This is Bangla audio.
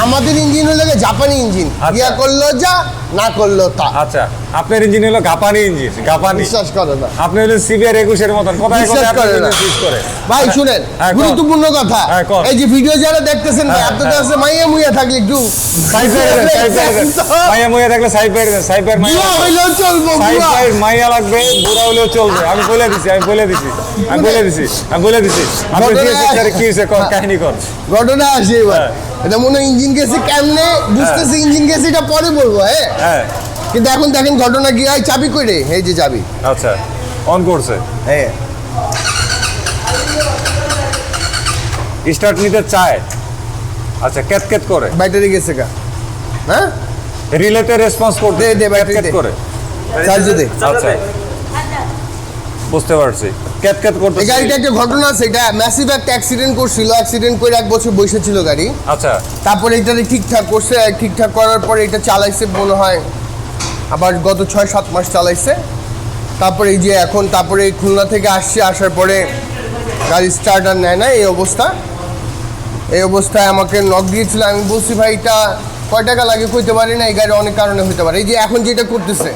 আমাদের ইঞ্জিন হলো জাপানি ইঞ্জিন, ইয়া করলো যা না করলো তা। আচ্ছা, আপনার ইঞ্জিন হলো জাপানি ইঞ্জিন, জাপানি। বিশ্বাস করে না, আপনি হলো সিবিআর 21 এর মতন কথায় বিশ্বাস কথায় করে আপনার না। ইঞ্জিন সুইচ করে। ভাই শুনেন, গুরুত্বপূর্ণ কথা, এই যে ভিডিও যারা দেখতেছেন ভাই, আপনাদের কাছে মাইয়া মুইয়া থাকলে একটু মাইয়া মুইয়া থাকলে সাইবার বুড়া হইলেও চলবো, মাইয়া লাগবে, বুড়া হইলেও চলবে। আমি বলে দিছি। কি হয়েছে কাহিনী কর। ঘটনা আসে এবার, এটা মনে হয় ইঞ্জিন গেছে কেমনে বুঝতেছি, ইঞ্জিন গেছে এটা পরে বলবো। হ্যাঁ, কিন্তু এখন দেখেন ঘটনা কি হয়। চাবি করে, এই যে চাবি। আচ্ছা, অন করছে, হ্যাঁ স্টার্ট নিতে চায়। আচ্ছা, ক্যাট করে, ব্যাটারি গেছে কা। হ্যাঁ, রিলেতে রেসপন্স করতে দে ব্যাটারি ক্যাট করে, চার্জ দে। আচ্ছা, বুঝতে পারছি, ক্যাট করতে। এই গাড়িটা একটা ঘটনা আছে, এটা ম্যাসিভ একটা অ্যাক্সিডেন্ট করছিল, অ্যাক্সিডেন্ট করে 1 বছর বসেছিল গাড়ি। আচ্ছা, তারপরে এটা ঠিকঠাক করছে, ঠিকঠাক করার পরে এটা চালাইছে মনে হয় আবার গত 6-7 মাস চালাইছে। তারপরে এই যে এখন, তারপরে খুলনা থেকে আসছে, আসার পরে গাড়ি স্টার্ট আর নেয় না, এই অবস্থায় আমাকে নক দিয়েছিল। আমি বলছি ভাই এটা কয় টাকা লাগে কইতে পারি না, এই গাড়ি অনেক কারণে হইতে পারে। এই যে এখন যেটা করতেছে